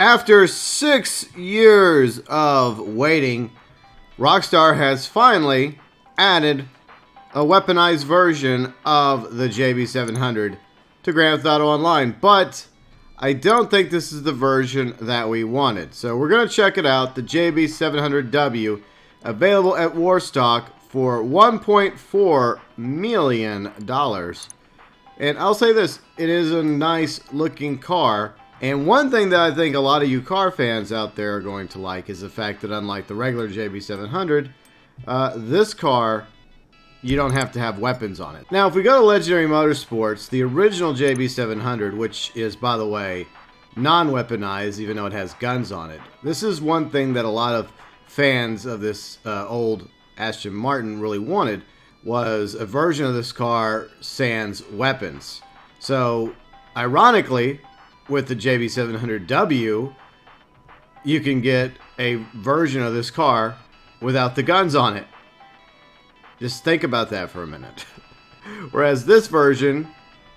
After 6 years of waiting, Rockstar has finally added a weaponized version of the JB700 to Grand Theft Auto Online, but I don't think this is the version that we wanted. So we're going to check it out, the JB700W, available at Warstock for $1.4 million. And I'll say this, it is a nice looking car. And one thing that I think a lot of you car fans out there are going to like is the fact that unlike the regular JB700, this car, you don't have to have weapons on it. Now, if we go to Legendary Motorsports, the original JB700, which is, by the way, non-weaponized, even though it has guns on it. This is one thing that a lot of fans of this old Aston Martin really wanted, was a version of this car sans weapons. So, ironically, with the JB700W, you can get a version of this car without the guns on it. Just think about that for a minute. Whereas this version,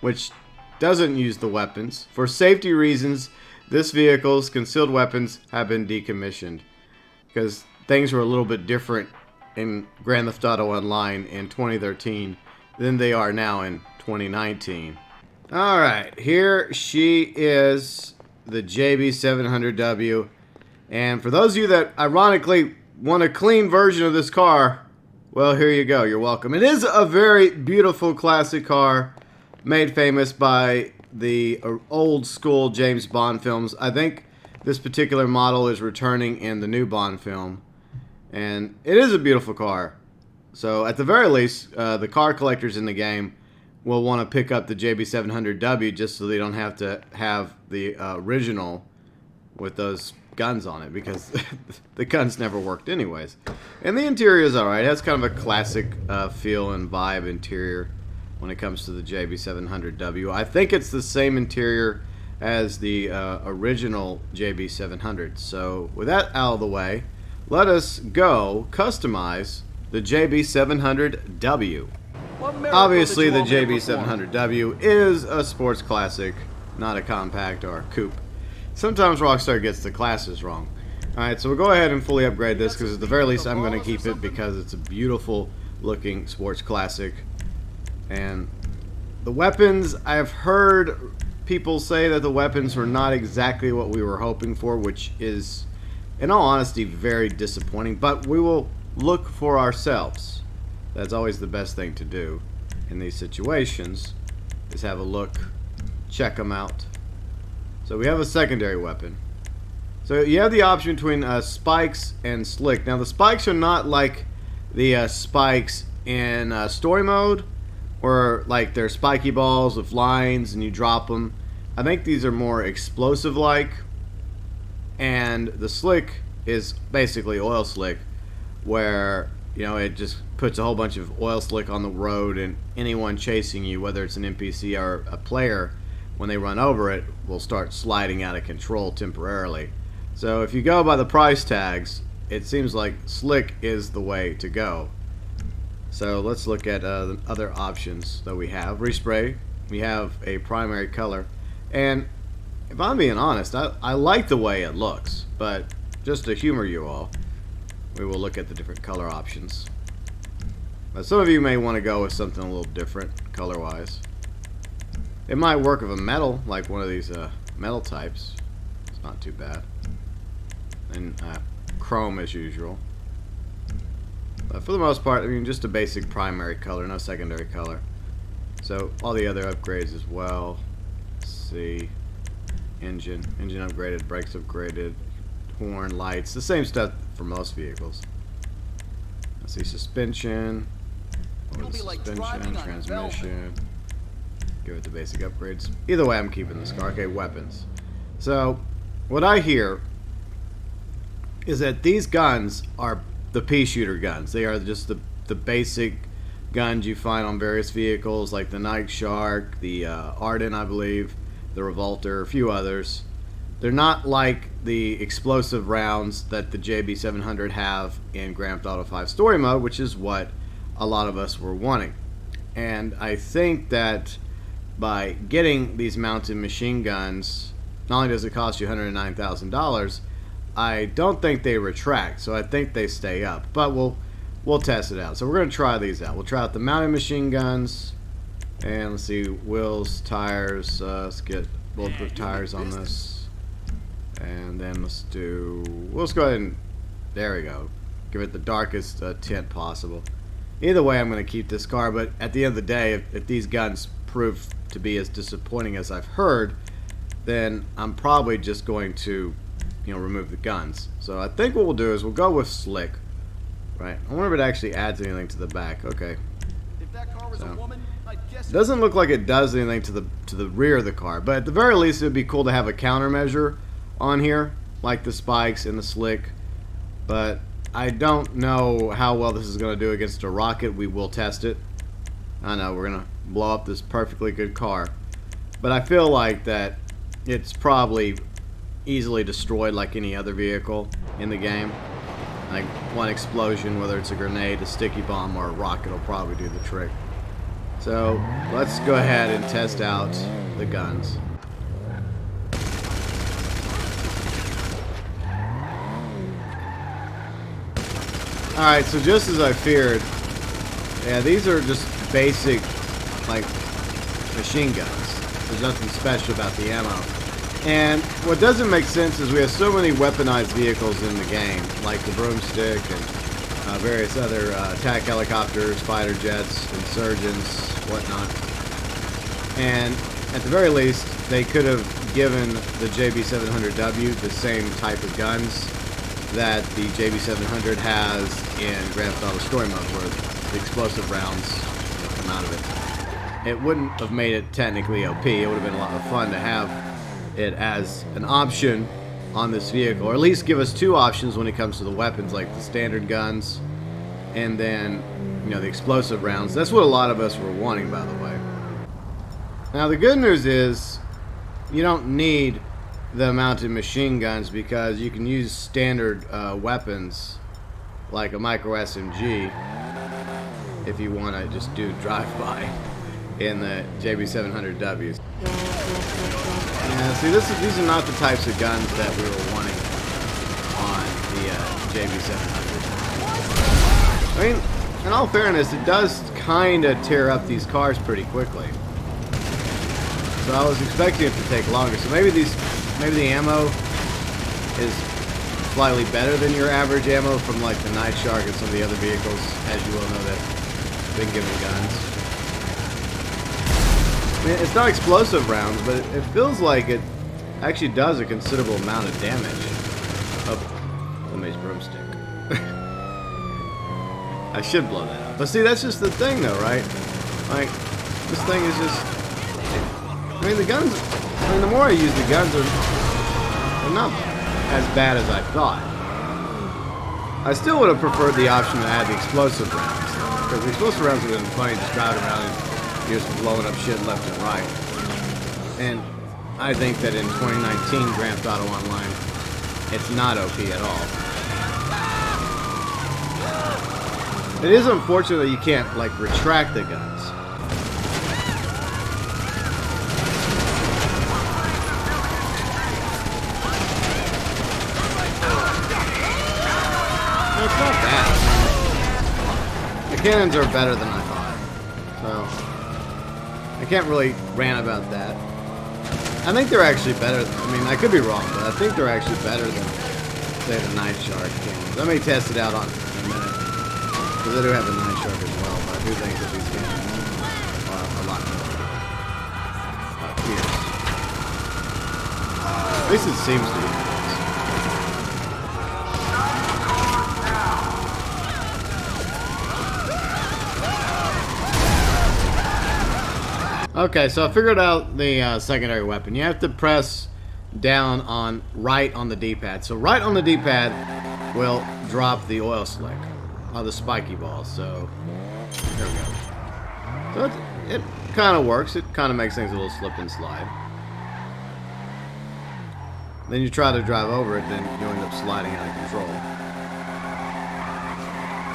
which doesn't use the weapons, for safety reasons, this vehicle's concealed weapons have been decommissioned. Because things were a little bit different in Grand Theft Auto Online in 2013 than they are now in 2019. Alright, here she is, the JB700W. And for those of you that ironically want a clean version of this car, well, here you go. You're welcome. It is a very beautiful classic car made famous by the old school James Bond films. I think this particular model is returning in the new Bond film. And it is a beautiful car. So at the very least, the car collectors in the game will want to pick up the JB700W just so they don't have to have the original with those guns on it, because the guns never worked anyways. And the interior is alright. It has kind of a classic feel and vibe interior when it comes to the JB700W. I think it's the same interior as the original JB700. So with that out of the way, let us go customize the JB700W. Obviously, the JB700W is a sports classic, not a compact or a coupe. Sometimes Rockstar gets the classes wrong. Alright, so we'll go ahead and fully upgrade this, because at the very least I'm going to keep it because it's a beautiful looking sports classic. And the weapons, I've heard people say that the weapons were not exactly what we were hoping for, which is, in all honesty, very disappointing. But we will look for ourselves. That's always the best thing to do in these situations, is have a look, check them out. So we have a secondary weapon. So you have the option between spikes and slick. Now the spikes are not like the spikes in story mode, where like they're spiky balls with lines and you drop them. I think these are more explosive like, and the slick is basically oil slick, where it just puts a whole bunch of oil slick on the road, and anyone chasing you, whether it's an NPC or a player, when they run over it, will start sliding out of control temporarily. So if you go by the price tags, it seems like slick is the way to go. So let's look at the other options that we have. Respray, we have a primary color, and if I'm being honest, I like the way it looks, but just to humor you all, we will look at the different color options. Now, some of you may want to go with something a little different color-wise. It might work with a metal, like one of these metal types. It's not too bad. And chrome as usual. But for the most part, I mean, just a basic primary color, no secondary color. So all the other upgrades as well. Let's see. Engine upgraded, brakes upgraded, horn, lights, the same stuff for most vehicles. Let's see, suspension, transmission. Give it the basic upgrades. Either way, I'm keeping this car. Okay, weapons. So, what I hear is that these guns are the pea shooter guns. They are just the basic guns you find on various vehicles, like the Night Shark, the Ardent, I believe, the Revolter, a few others. They're not like the explosive rounds that the JB700 have in Grand Theft Auto 5 Story Mode, which is what a lot of us were wanting. And I think that by getting these mounted machine guns not only does it cost you $109,000, I don't think they retract, so I think they stay up. But we'll test it out. So we're going to try these out. We'll try out the mounted machine guns, and let's see, wheels, tires. Let's get bulletproof tires on this, and then let's go ahead and there we go. Give it the darkest tint possible. Either way, I'm going to keep this car, but at the end of the day, if these guns prove to be as disappointing as I've heard, then I'm probably just going to, remove the guns. So I think what we'll do is we'll go with slick. Right. I wonder if it actually adds anything to the back. Okay. If that car was a woman, I'd guess it doesn't look like it does anything to the rear of the car, but at the very least it would be cool to have a countermeasure on here, like the spikes and the slick. But I don't know how well this is going to do against a rocket. We will test it. I know we're going to blow up this perfectly good car, but I feel like that it's probably easily destroyed like any other vehicle in the game. Like one explosion, whether it's a grenade, a sticky bomb, or a rocket, will probably do the trick. So let's go ahead and test out the guns. Alright, so just as I feared, yeah, these are just basic, like, machine guns. There's nothing special about the ammo. And what doesn't make sense is we have so many weaponized vehicles in the game, like the broomstick and various other attack helicopters, fighter jets, insurgents, whatnot. And at the very least, they could have given the JB700W the same type of guns that the JB700 has in Grand Theft Auto Story Mode, where the explosive rounds come out of it. It wouldn't have made it technically OP. It would have been a lot of fun to have it as an option on this vehicle, or at least give us two options when it comes to the weapons, like the standard guns and then the explosive rounds. That's what a lot of us were wanting, by the way. Now the good news is you don't need the mounted machine guns, because you can use standard weapons like a micro SMG if you want to just do drive-by in the JB700Ws. Yeah, see, these are not the types of guns that we were wanting on the JB700. I mean, in all fairness, it does kind of tear up these cars pretty quickly. So I was expecting it to take longer. So maybe the ammo is slightly better than your average ammo from like the Night Shark and some of the other vehicles, as you well know, that have been given guns. I mean, it's not explosive rounds, but it feels like it actually does a considerable amount of damage. Oh, somebody's broomstick. I should blow that up. But see, that's just the thing, though, right? Like, this thing is just... I mean, the guns... I mean, the more I use the guns, they're not as bad as I thought. I still would have preferred the option to add the explosive rounds, because the explosive rounds would have been funny, just driving around and just blowing up shit left and right. And I think that in 2019 Grand Theft Auto Online, it's not OP at all. It is unfortunate that you can't, like, retract the guns. No, it's not bad. The cannons are better than I thought. So I can't really rant about that. I think they're actually better. I mean, I could be wrong, but I think they're actually better than, say, the Night Shark cannons. I may test it out in a minute, because I do have the Night Shark as well, but I do think that these cannons are a lot more fierce. At least it seems to be. Okay, so I figured out the secondary weapon. You have to press down on right on the D-pad. So right on the D-pad will drop the oil slick, the spiky balls. So there we go. So it kind of works. It kind of makes things a little slip and slide. Then you try to drive over it, then you end up sliding out of control.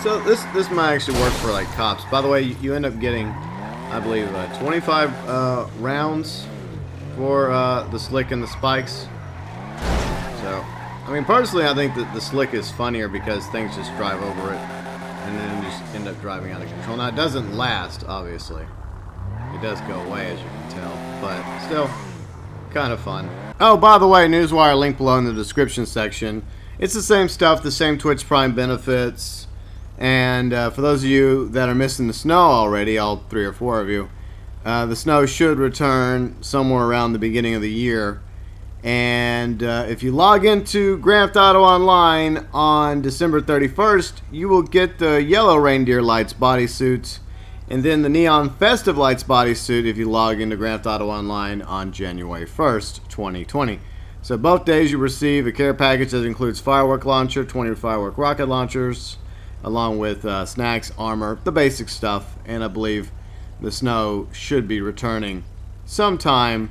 So this might actually work for like cops. By the way, you end up getting, I believe, 25 rounds for the slick and the spikes. So, I mean, personally, I think that the slick is funnier because things just drive over it, and then you just end up driving out of control. Now, it doesn't last, obviously. It does go away, as you can tell, but still, kind of fun. Oh, by the way, Newswire link below in the description section. It's the same stuff, the same Twitch Prime benefits, and for those of you that are missing the snow already, all 3 or 4 of you, the snow should return somewhere around the beginning of the year. And if you log into Grand Theft Auto Online on December 31st, you will get the Yellow Reindeer Lights bodysuits, and then the Neon Festive Lights bodysuit if you log into Grand Theft Auto Online on January 1st, 2020. So both days you receive a care package that includes firework launcher, 20 firework rocket launchers, along with snacks, armor, the basic stuff, and I believe the snow should be returning sometime,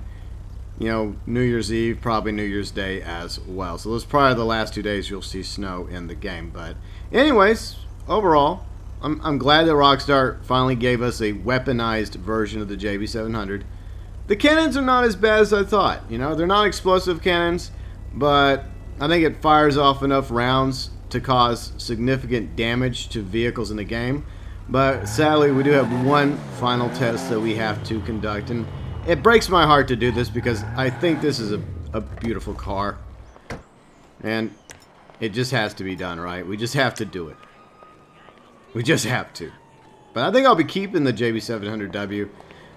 you know, New Year's Eve, probably New Year's Day as well. So those are probably the last 2 days you'll see snow in the game. But anyways, overall, I'm glad that Rockstar finally gave us a weaponized version of the JB700. The cannons are not as bad as I thought. You know, they're not explosive cannons, but I think it fires off enough rounds to cause significant damage to vehicles in the game. But sadly, we do have one final test that we have to conduct, and it breaks my heart to do this because I think this is a beautiful car, and it just has to be done, right? We just have to do it. We just have to. But I think I'll be keeping the JB700W.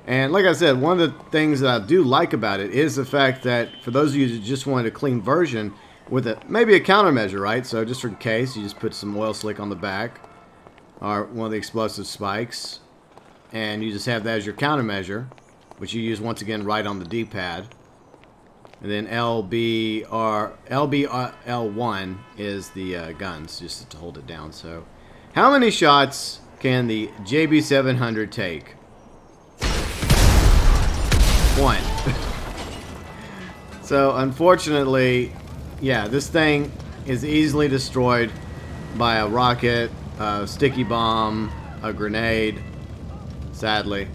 And like I said, one of the things that I do like about it is the fact that for those of you that just wanted a clean version with maybe a countermeasure, right? So just in case, you just put some oil slick on the back or one of the explosive spikes, and you just have that as your countermeasure, which you use once again right on the D-pad. And then LB or L1 is the guns, just to hold it down. So how many shots can the JB700 take? 1. So unfortunately, yeah, this thing is easily destroyed by a rocket, a sticky bomb, a grenade. Sadly,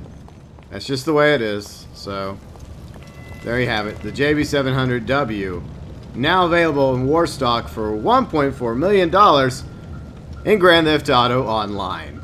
that's just the way it is. So there you have it, the JB700W, now available in war stock for $1.4 million in Grand Theft Auto Online.